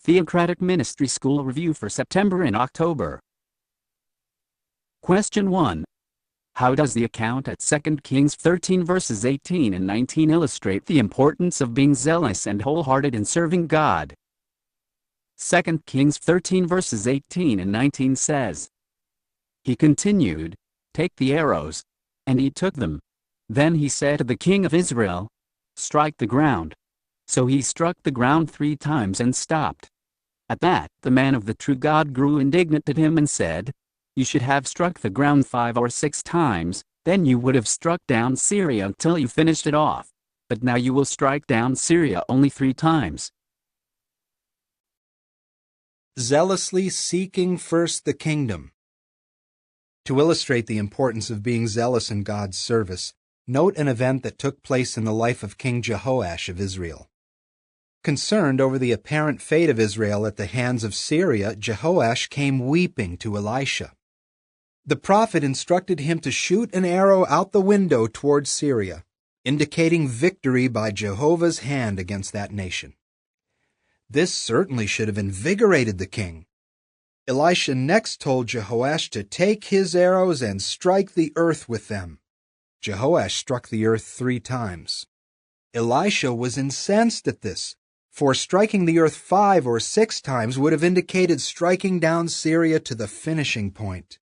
Theocratic Ministry School Review for September and October. Question 1. How does the account at 2 Kings 13 verses 18 and 19 illustrate the importance of being zealous and wholehearted in serving God? 2 Kings 13 verses 18 and 19 says, "He continued, 'Take the arrows.' And he took them. Then he said to the king of Israel, 'Strike the ground.' So he struck the ground 3 times and stopped. At that, the man of the true God grew indignant at him and said, 'You should have struck the ground 5 or 6 times, then you would have struck down Syria until you finished it off. But now you will strike down Syria only 3 times. Zealously seeking first the kingdom. To illustrate the importance of being zealous in God's service, note an event that took place in the life of King Jehoash of Israel. Concerned over the apparent fate of Israel at the hands of Syria, Jehoash came weeping to Elisha. The prophet instructed him to shoot an arrow out the window toward Syria, indicating victory by Jehovah's hand against that nation. This certainly should have invigorated the king. Elisha next told Jehoash to take his arrows and strike the earth with them. Jehoash struck the earth 3 times. Elisha was incensed at this, for striking the earth 5 or 6 times would have indicated striking down Syria to the finishing point.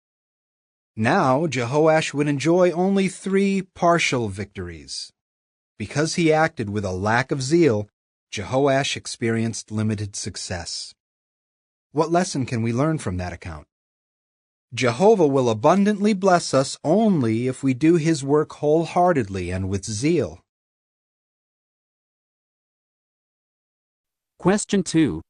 Now Jehoash would enjoy only 3 partial victories. Because he acted with a lack of zeal, Jehoash experienced limited success. What lesson can we learn from that account? Jehovah will abundantly bless us only if we do His work wholeheartedly and with zeal. Question 2.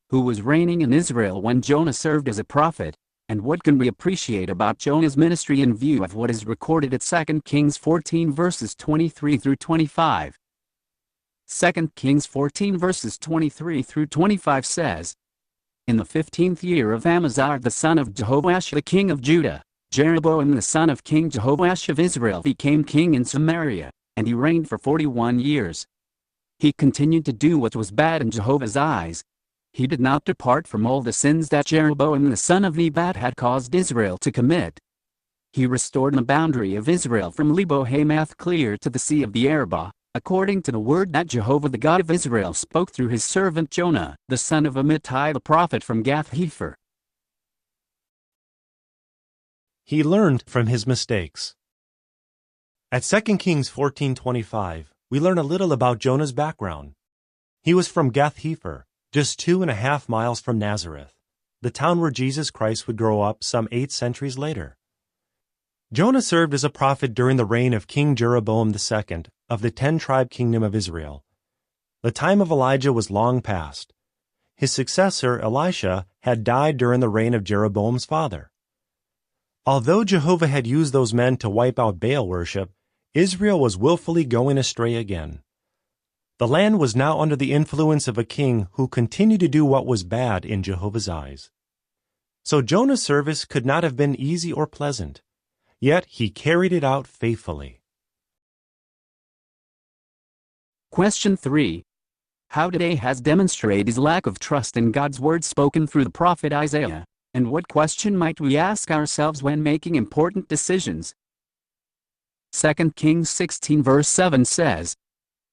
Who was reigning in Israel when Jonah served as a prophet, and what can we appreciate about Jonah's ministry in view of what is recorded at 2 Kings 14 verses 23 through 25? 2 Kings 14 verses 23 through 25 says, "In the 15th year of Amaziah the son of Jehoash the king of Judah, Jeroboam the son of King Jehoash of Israel became king in Samaria, and he reigned for 41 years. He continued to do what was bad in Jehovah's eyes. He did not depart from all the sins that Jeroboam the son of Nebat had caused Israel to commit. He restored the boundary of Israel from Lebo-Hamath clear to the Sea of the Arabah, according to the word that Jehovah the God of Israel spoke through his servant Jonah, the son of Amittai the prophet from Gath-Hepher." He learned from his mistakes. At 2 Kings 14:25, we learn a little about Jonah's background. He was from Gath-Hepher, just 2.5 miles from Nazareth, the town where Jesus Christ would grow up some 8 centuries later. Jonah served as a prophet during the reign of King Jeroboam II of the 10-tribe kingdom of Israel. The time of Elijah was long past. His successor, Elisha, had died during the reign of Jeroboam's father. Although Jehovah had used those men to wipe out Baal worship, Israel was willfully going astray again. The land was now under the influence of a king who continued to do what was bad in Jehovah's eyes. So Jonah's service could not have been easy or pleasant, yet he carried it out faithfully. Question 3. How did Ahaz demonstrate his lack of trust in God's word spoken through the prophet Isaiah, and what question might we ask ourselves when making important decisions? 2 Kings 16 verse 7 says,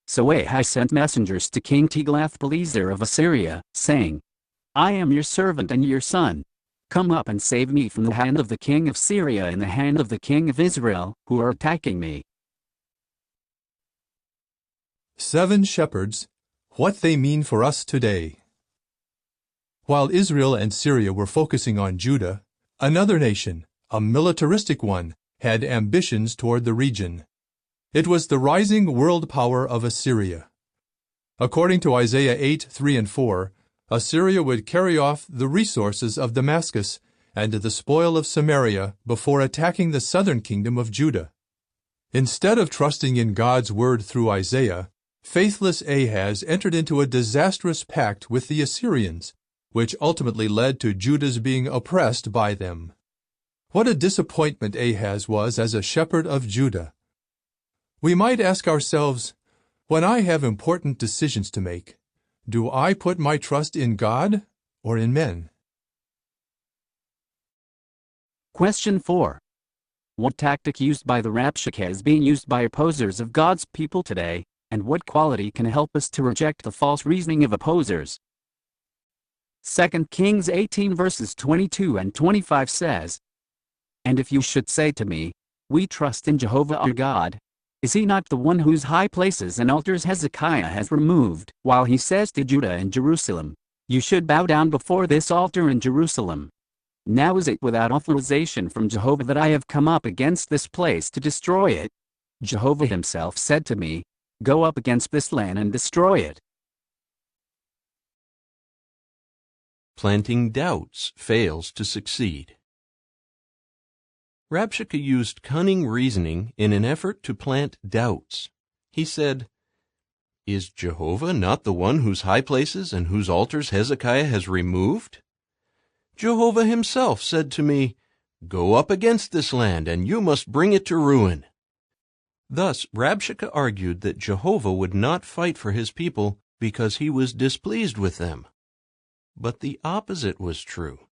"So Ahaz sent messengers to King Tiglath-Pileser of Assyria, saying, 'I am your servant and your son. Come up and save me from the hand of the king of Syria and the hand of the king of Israel, who are attacking me.'" 7 shepherds, what they mean for us today. While Israel and Syria were focusing on Judah, another nation, a militaristic one, had ambitions toward the region. It was the rising world power of Assyria. According to Isaiah 8:3 and 4, Assyria would carry off the resources of Damascus and the spoil of Samaria before attacking the southern kingdom of Judah. Instead of trusting in God's word through Isaiah, faithless Ahaz entered into a disastrous pact with the Assyrians, which ultimately led to Judah's being oppressed by them. What a disappointment Ahaz was as a shepherd of Judah. We might ask ourselves, when I have important decisions to make, Do I put my trust in God or in men? Question 4. What tactic used by the Rabshakeh is being used by opposers of God's people today, and what quality can help us to reject the false reasoning of opposers? 2 Kings 18 verses 22 and 25 says, "And if you should say to me, we trust in Jehovah our God, is he not the one whose high places and altars Hezekiah has removed, while he says to Judah and Jerusalem, you should bow down before this altar in Jerusalem? Now is it without authorization from Jehovah that I have come up against this place to destroy it? Jehovah himself said to me, go up against this land and destroy it." Planting doubts fails to succeed. Rabshakeh used cunning reasoning in an effort to plant doubts. He said, "Is Jehovah not the one whose high places and whose altars Hezekiah has removed? Jehovah himself said to me, go up against this land, and you must bring it to ruin." Thus, Rabshakeh argued that Jehovah would not fight for his people because he was displeased with them. But the opposite was true.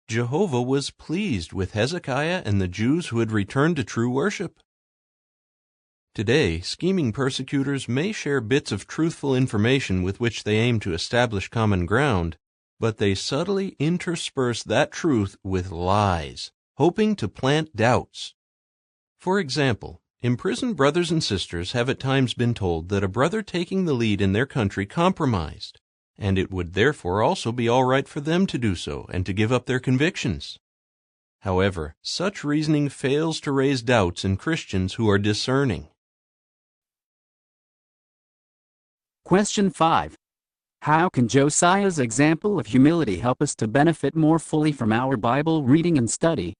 Jehovah was pleased with Hezekiah and the Jews who had returned to true worship. Today, scheming persecutors may share bits of truthful information with which they aim to establish common ground, but they subtly intersperse that truth with lies, hoping to plant doubts. For example, imprisoned brothers and sisters have at times been told that a brother taking the lead in their country compromised, and it would therefore also be all right for them to do so and to give up their convictions. However, such reasoning fails to raise doubts in Christians who are discerning. Question 5. How can Josiah's example of humility help us to benefit more fully from our Bible reading and study?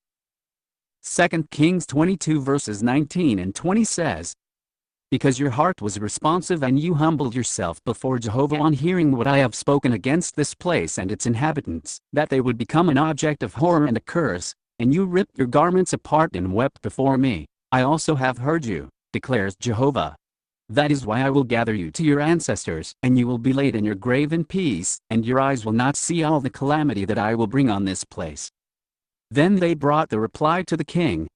2 Kings 22 verses 19 and 20 says, "Because your heart was responsive and you humbled yourself before Jehovah on hearing what I have spoken against this place and its inhabitants, that they would become an object of horror and a curse, and you ripped your garments apart and wept before me, I also have heard you, declares Jehovah. That is why I will gather you to your ancestors, and you will be laid in your grave in peace, and your eyes will not see all the calamity that I will bring on this place." Then they brought the reply to the king.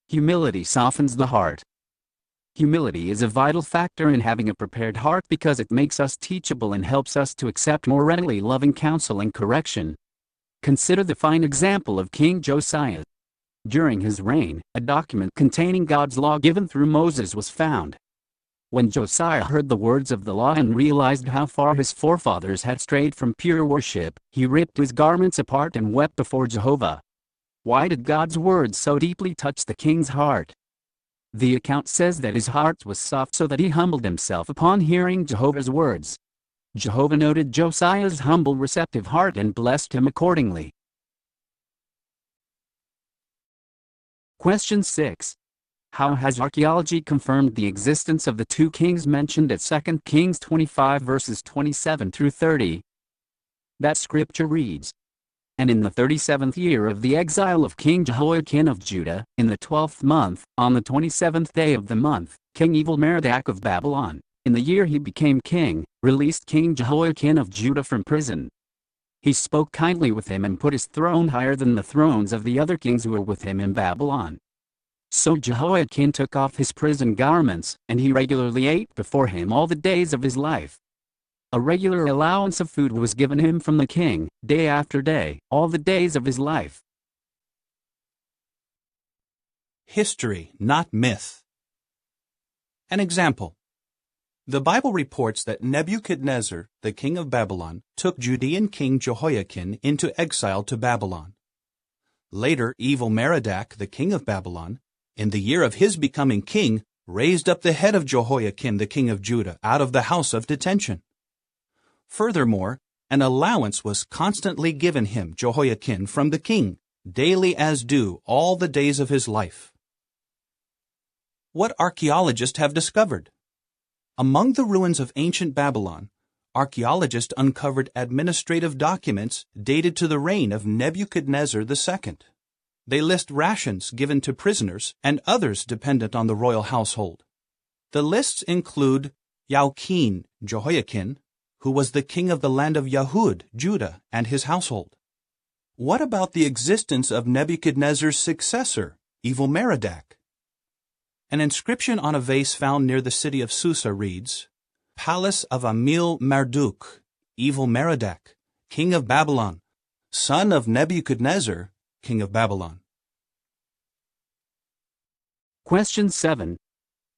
Humility softens the heart. Humility is a vital factor in having a prepared heart because it makes us teachable and helps us to accept more readily loving counsel and correction. Consider the fine example of King Josiah. During his reign, a document containing God's law given through Moses was found. When Josiah heard the words of the law and realized how far his forefathers had strayed from pure worship, he ripped his garments apart and wept before Jehovah. Why did God's words so deeply touch the king's heart? The account says that his heart was soft so that he humbled himself upon hearing Jehovah's words. Jehovah noted Josiah's humble, receptive heart and blessed him accordingly. Question 6. How has archaeology confirmed the existence of the two kings mentioned at 2 Kings 25 verses 27 through 30? That scripture reads, "And in the 37th year of the exile of King Jehoiakim of Judah, in the 12th month, on the 27th day of the month, King Evil-Merodach of Babylon, in the year he became king, released King Jehoiakim of Judah from prison. He spoke kindly with him and put his throne higher than the thrones of the other kings who were with him in Babylon. So Jehoiakim took off his prison garments, and he regularly ate before him all the days of his life. A regular allowance of food was given him from the king, day after day, all the days of his life." History, not myth. An example. The Bible reports that Nebuchadnezzar, the king of Babylon, took Judean king Jehoiakim into exile to Babylon. Later, Evil-Merodach, the king of Babylon, in the year of his becoming king, raised up the head of Jehoiakim, the king of Judah, out of the house of detention. Furthermore, an allowance was constantly given him, Jehoiakim, from the king, daily as due all the days of his life. What archaeologists have discovered? Among the ruins of ancient Babylon, archaeologists uncovered administrative documents dated to the reign of Nebuchadnezzar II. They list rations given to prisoners and others dependent on the royal household. The lists include Yaokin, Jehoiakin, who was the king of the land of Yahud, Judah, and his household? What about the existence of Nebuchadnezzar's successor, Evil-Merodach? An inscription on a vase found near the city of Susa reads, Palace of Amil-Marduk, Evil-Merodach, king of Babylon, son of Nebuchadnezzar, king of Babylon. Question 7.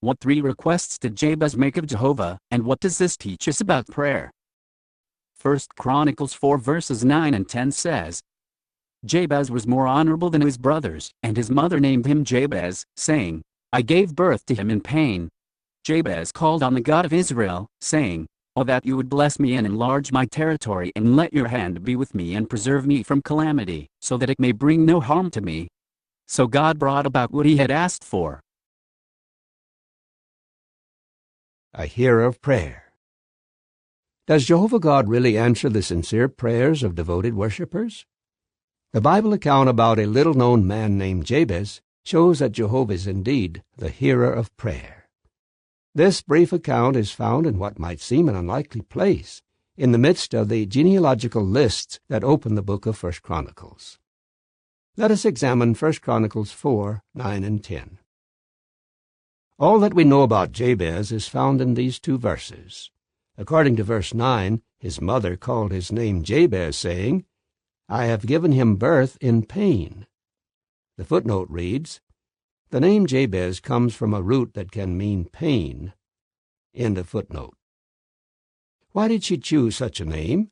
What 3 requests did Jabez make of Jehovah, and what does this teach us about prayer? 1 Chronicles 4 verses 9 and 10 says, Jabez was more honorable than his brothers, and his mother named him Jabez, saying, I gave birth to him in pain. Jabez called on the God of Israel, saying, Oh, that you would bless me and enlarge my territory, and let your hand be with me and preserve me from calamity, so that it may bring no harm to me. So God brought about what he had asked for. A hearer of prayer. Does Jehovah God really answer the sincere prayers of devoted worshippers? The Bible account about a little-known man named Jabez shows that Jehovah is indeed the hearer of prayer. This brief account is found in what might seem an unlikely place, in the midst of the genealogical lists that open the book of 1 Chronicles. Let us examine 1 Chronicles 4, 9 and 10. All that we know about Jabez is found in these 2 verses. According to verse 9, his mother called his name Jabez, saying, I have given him birth in pain. The footnote reads, The name Jabez comes from a root that can mean pain. End of footnote. Why did she choose such a name?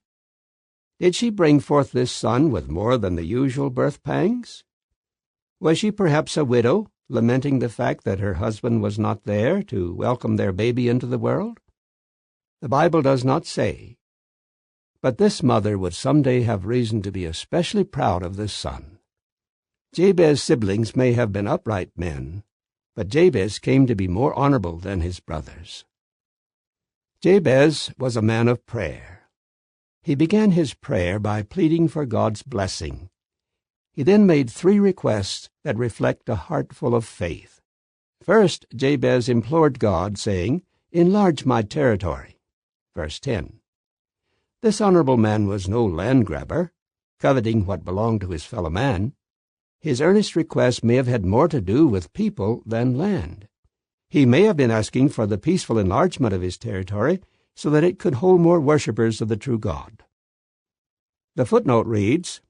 Did she bring forth this son with more than the usual birth pangs? Was she perhaps a widow, lamenting the fact that her husband was not there to welcome their baby into the world? The Bible does not say. But this mother would someday have reason to be especially proud of this son. Jabez's siblings may have been upright men, but Jabez came to be more honorable than his brothers. Jabez was a man of prayer. He began his prayer by pleading for God's blessing. He then made 3 requests that reflect a heart full of faith. First, Jabez implored God, saying, Enlarge my territory. Verse 10. This honorable man was no land-grabber, coveting what belonged to his fellow man. His earnest request may have had more to do with people than land. He may have been asking for the peaceful enlargement of his territory so that it could hold more worshippers of the true God. The footnote reads,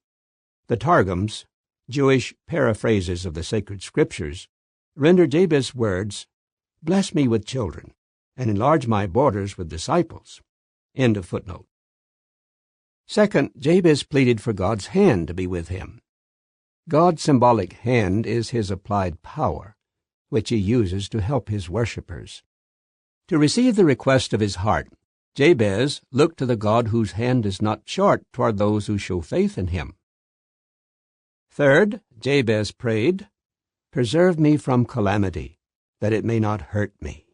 The Targums, Jewish paraphrases of the sacred scriptures, render Jabez's words, Bless me with children, and enlarge my borders with disciples. End of footnote. Second, Jabez pleaded for God's hand to be with him. God's symbolic hand is his applied power, which he uses to help his worshippers. To receive the request of his heart, Jabez looked to the God whose hand is not short toward those who show faith in him. Third, Jabez prayed, Preserve me from calamity, that it may not hurt me.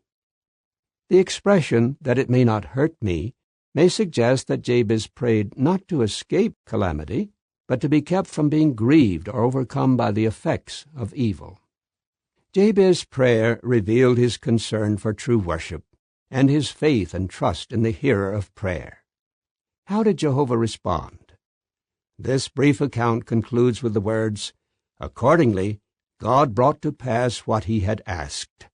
The expression, that it may not hurt me, may suggest that Jabez prayed not to escape calamity, but to be kept from being grieved or overcome by the effects of evil. Jabez's prayer revealed his concern for true worship and his faith and trust in the hearer of prayer. How did Jehovah respond? This brief account concludes with the words, Accordingly, God brought to pass what he had asked.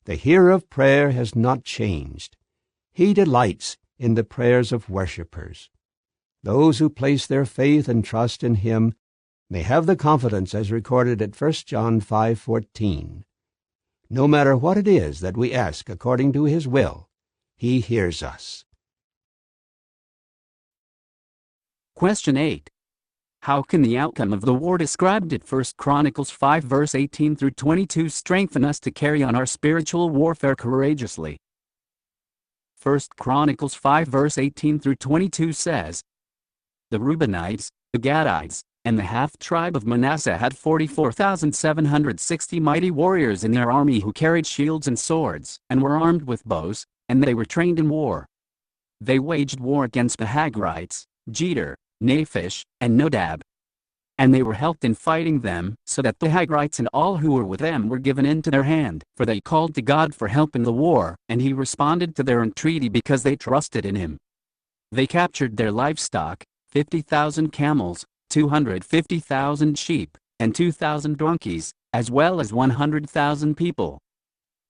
The hearer of prayer has not changed. He delights in the prayers of worshippers. Those who place their faith and trust in him may have the confidence as recorded at 1 John 5:14. No matter what it is that we ask according to his will, he hears us. Question 8. How can the outcome of the war described at 1 Chronicles 5 verse 18 through 22 strengthen us to carry on our spiritual warfare courageously? 1 Chronicles 5 verse 18 through 22 says, The Reubenites, the Gadites, and the half-tribe of Manasseh had 44,760 mighty warriors in their army who carried shields and swords, and were armed with bows, and they were trained in war. They waged war against the Hagrites, Jeter, Naphish, and Nodab. And they were helped in fighting them, so that the Hagrites and all who were with them were given into their hand. For they called to God for help in the war, and he responded to their entreaty because they trusted in him. They captured their livestock, 50,000 camels, 250,000 sheep, and 2,000 donkeys, as well as 100,000 people.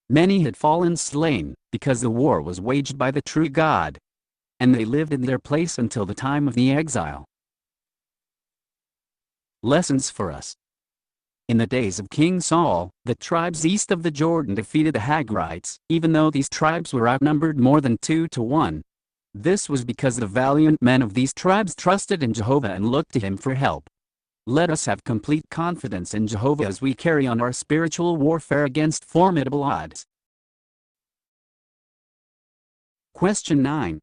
Many had fallen slain, because the war was waged by the true God. And they lived in their place until the time of the exile. Lessons for us. In the days of King Saul, the tribes east of the Jordan defeated the Hagrites, even though these tribes were outnumbered more than 2 to 1. This was because the valiant men of these tribes trusted in Jehovah and looked to him for help. Let us have complete confidence in Jehovah as we carry on our spiritual warfare against formidable odds. Question 9.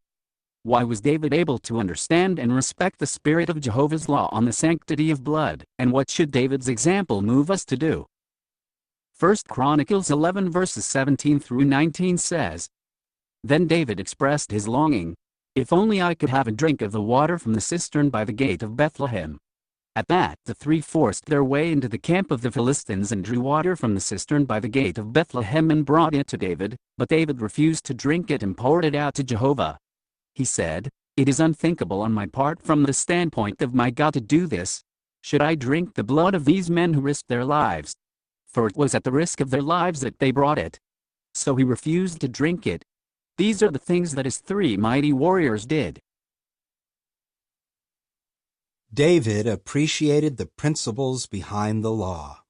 Why was David able to understand and respect the spirit of Jehovah's law on the sanctity of blood, and what should David's example move us to do? 1 Chronicles 11 verses 17 through 19 says, Then David expressed his longing, "If only I could have a drink of the water from the cistern by the gate of Bethlehem." At that, the three forced their way into the camp of the Philistines and drew water from the cistern by the gate of Bethlehem and brought it to David, but David refused to drink it and poured it out to Jehovah. He said, "It is unthinkable on my part from the standpoint of my God to do this. Should I drink the blood of these men who risked their lives? For it was at the risk of their lives that they brought it." So he refused to drink it. These are the things that his 3 mighty warriors did. David appreciated the principles behind the law.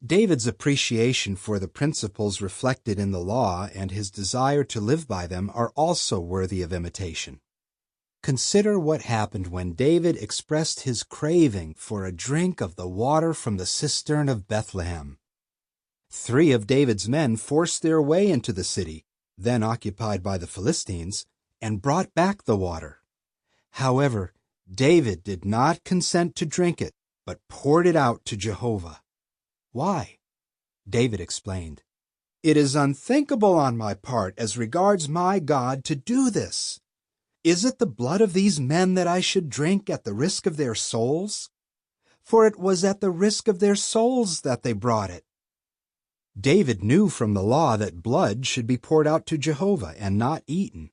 David's appreciation for the principles reflected in the law and his desire to live by them are also worthy of imitation. Consider what happened when David expressed his craving for a drink of the water from the cistern of Bethlehem. 3 of David's men forced their way into the city, then occupied by the Philistines, and brought back the water. However, David did not consent to drink it, but poured it out to Jehovah. Why? David explained, "It is unthinkable on my part as regards my God to do this. Is it the blood of these men that I should drink at the risk of their souls? For it was at the risk of their souls that they brought it." David knew from the law that blood should be poured out to Jehovah and not eaten.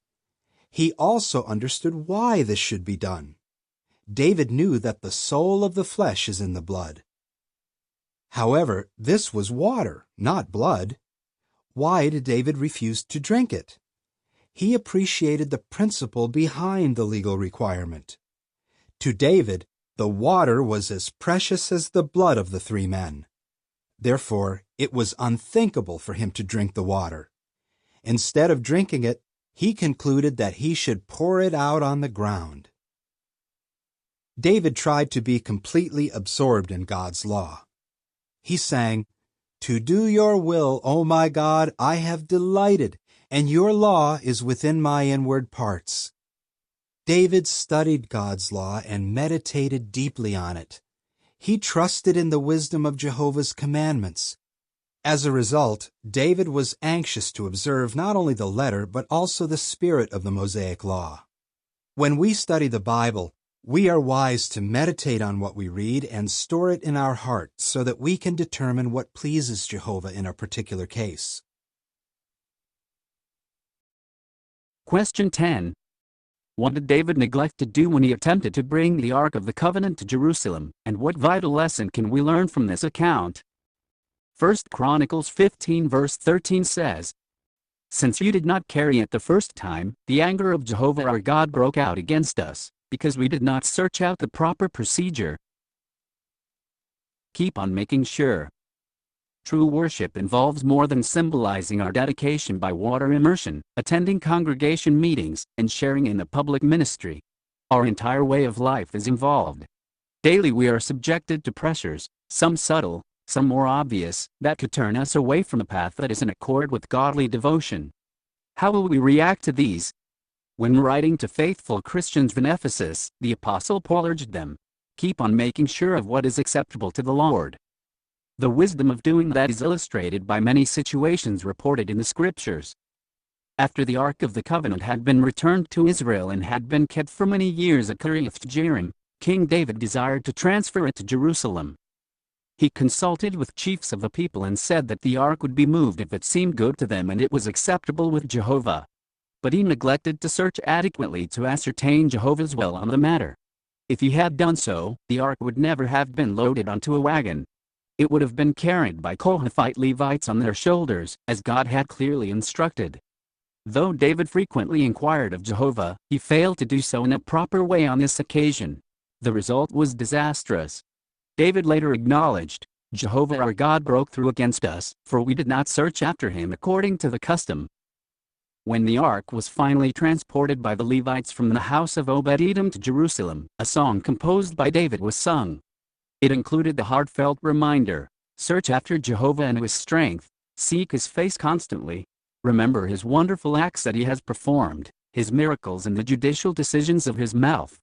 He also understood why this should be done. David knew that the soul of the flesh is in the blood. However, this was water, not blood. Why did David refuse to drink it? He appreciated the principle behind the legal requirement. To David, the water was as precious as the blood of the 3 men. Therefore, it was unthinkable for him to drink the water. Instead of drinking it, he concluded that he should pour it out on the ground. David tried to be completely absorbed in God's law. He sang, "To do your will, O my God, I have delighted, and your law is within my inward parts." David studied God's law and meditated deeply on it. He trusted in the wisdom of Jehovah's commandments. As a result, David was anxious to observe not only the letter but also the spirit of the Mosaic law. When we study the Bible, we are wise to meditate on what we read and store it in our heart so that we can determine what pleases Jehovah in a particular case. Question 10. What did David neglect to do when he attempted to bring the Ark of the Covenant to Jerusalem, and what vital lesson can we learn from this account? 1 Chronicles 15 verse 13 says, "Since you did not carry it the first time, the anger of Jehovah our God broke out against us, because we did not search out the proper procedure." Keep on making sure. True worship involves more than symbolizing our dedication by water immersion, attending congregation meetings, and sharing in the public ministry. Our entire way of life is involved. Daily we are subjected to pressures, some subtle, some more obvious, that could turn us away from a path that is in accord with godly devotion. How will we react to these? When writing to faithful Christians in Ephesus, the Apostle Paul urged them, "Keep on making sure of what is acceptable to the Lord." The wisdom of doing that is illustrated by many situations reported in the Scriptures. After the Ark of the Covenant had been returned to Israel and had been kept for many years at Kiriath Jearim, King David desired to transfer it to Jerusalem. He consulted with chiefs of the people and said that the ark would be moved if it seemed good to them and it was acceptable with Jehovah. But he neglected to search adequately to ascertain Jehovah's will on the matter. If he had done so, the ark would never have been loaded onto a wagon. It would have been carried by Kohathite Levites on their shoulders, as God had clearly instructed. Though David frequently inquired of Jehovah, he failed to do so in a proper way on this occasion. The result was disastrous. David later acknowledged, "Jehovah our God broke through against us, for we did not search after him according to the custom." When the ark was finally transported by the Levites from the house of Obed-Edom to Jerusalem, a song composed by David was sung. It included the heartfelt reminder, "Search after Jehovah and his strength, seek his face constantly. Remember his wonderful acts that he has performed, his miracles and the judicial decisions of his mouth."